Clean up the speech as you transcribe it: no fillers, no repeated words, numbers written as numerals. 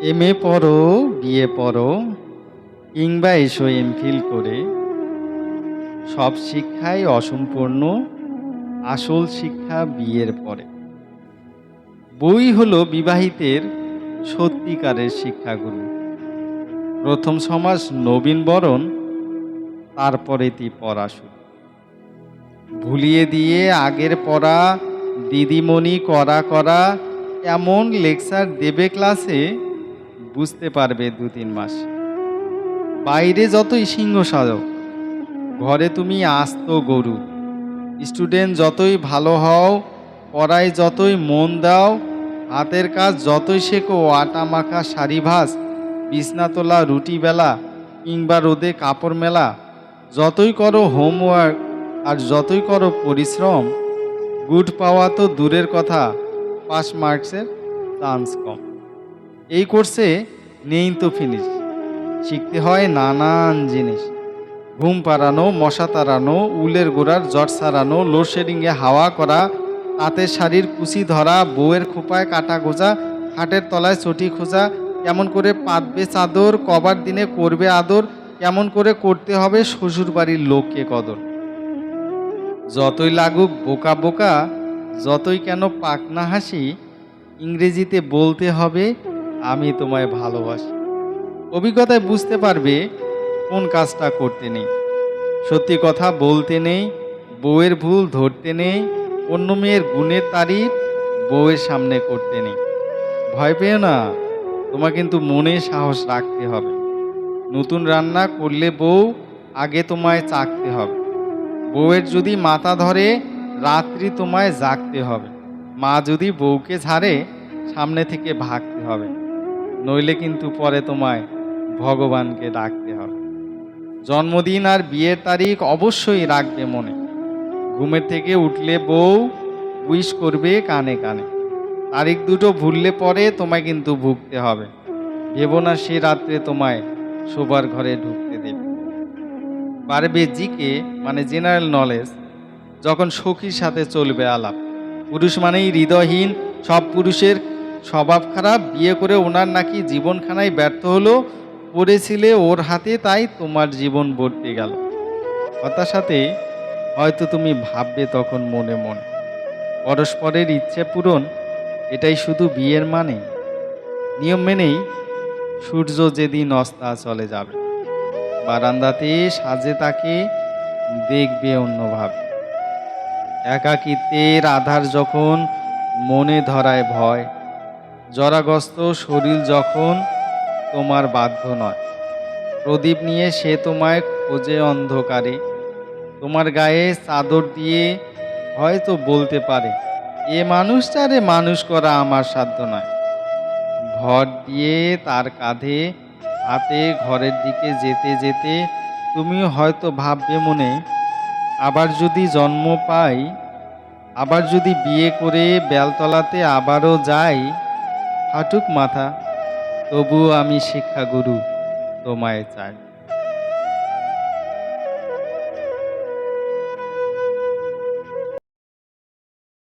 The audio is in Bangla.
এমএ পড়ো, বিএ পড়ো কিংবা এসো এমফিল করে, সব শিক্ষাই অসম্পূর্ণ, আসল শিক্ষা বিয়ের পরে। বই হলো বিবাহিতের সত্যিকারের শিক্ষাগুরু। প্রথম সমাজ নবীন বরণ, তারপরেতি পড়া শুরু। ভুলিয়ে দিয়ে আগের পড়া, দিদিমণি করা করা এমন লেকচার দেবে ক্লাসে, বুঝতে পারবে 2-3 মাস। বাইরে যতই সিংহ সাজো, ঘরে তুমি আস্ত গরু। স্টুডেন্ট যতই ভালো হও, পড়ায় যতই মন দাও, হাতের কাজ যতই শেখো, আটা মাখা শাড়ি ভাঁজ, বিছনা তোলা, রুটি বেলা কিংবা রোদে কাপড় মেলা, যতই করো হোমওয়ার্ক আর যতই করো পরিশ্রম, গুড পাওয়া তো দূরের কথা, পাস মার্কসের চান্স কম। এই কোর্সে নেই তো ফিনিশ, শিখতে হয় নানান জিনিস। ঘুম পাড়ানো, মশা তাড়ানো, উলের গোড়ার জট সারানো, লোডশেডিংয়ে হাওয়া করা, তাঁতের শাড়ির কুচি ধরা, বউয়ের খোপায় কাটা গোজা, খাটের তলায় চটি খোঁজা, কেমন করে পাতবে চাদর, কবার দিনে করবে আদর, কেমন করে করতে হবে শ্বশুর বাড়ির লোককে কদর। যতই লাগুক বোকা বোকা, যতই কেন পাক না হাসি, ইংরেজিতে বলতে হবে আমি তোমায় ভালোবাসি। অভিজ্ঞতায় বুঝতে পারবে কোন কাজটা করতে নেই, সত্যি কথা বলতে নেই, বউয়ের ভুল ধরতে নেই, অন্য মেয়ের গুণের তারিফ বউয়ের সামনে করতে নেই। ভয় পেও না, তোমার কিন্তু মনে সাহস রাখতে হবে। নতুন রান্না করলে বউ আগে তোমায় চাকতে হবে। বউয়ের যদি মাথা ধরে রাত্রি তোমায় জাগতে হবে। মা যদি বউকে ঝাড়ে সামনে থেকে ভাগতে হবে, নইলে কিন্তু পরে তোমায় ভগবানকে ডাকতে হবে। জন্মদিন আর বিয়ের তারিখ অবশ্যই রাখবে মনে। ঘুমের থেকে উঠলে বউ উইশ করবে কানে কানে। তারিখ দুটো ভুললে পরে তোমায় কিন্তু ভুগতে হবে। ভেবো না সে রাত্রে তোমায় শোবার ঘরে ঢুকতে দেবে। পারবে জিকে মানে জেনারেল নলেজ, যখন সখীর সাথে চলবে আলাপ। পুরুষ মানেই হৃদয়হীন, সব পুরুষের স্বভাব খারাপ, বিয়ে করে ওনার নাকি জীবনখানায় ব্যর্থ হলো, পড়েছিলে ওর হাতে তাই তোমার জীবন বদলে গেল। হতাশাতে হয়তো তুমি ভাববে তখন মনে মনে, পরস্পরের ইচ্ছে পূরণ এটাই শুধু বিয়ের মানে। নিয়ম মেনেই সূর্য যেদিন অস্তা চলে যাবে, বারান্দাতে সাজে তাকে দেখবে অন্যভাবে। একাকিত্বের আধার যখন মনে ধরায় ভয়, জরাগ্রস্ত শরীর যখন তোমার বাধ্য নয়, প্রদীপ নিয়ে সে তোমায় খোঁজে অন্ধকারে। তোমার গায়ে চাদর দিয়ে হয়তো বলতে পারে, এ মানুষটারে মানুষ করা আমার সাধ্য নয়। ভর দিয়ে তার কাঁধে হাতে ঘরের দিকে যেতে যেতে তুমিও হয়তো ভাববে মনে, আবার যদি জন্ম পাই, আবার যদি বিয়ে করে বেলতলাতে আবারও যাই, ফাটুক মাথা, তবুও আমি শিক্ষাগুরু তোমায় চাই।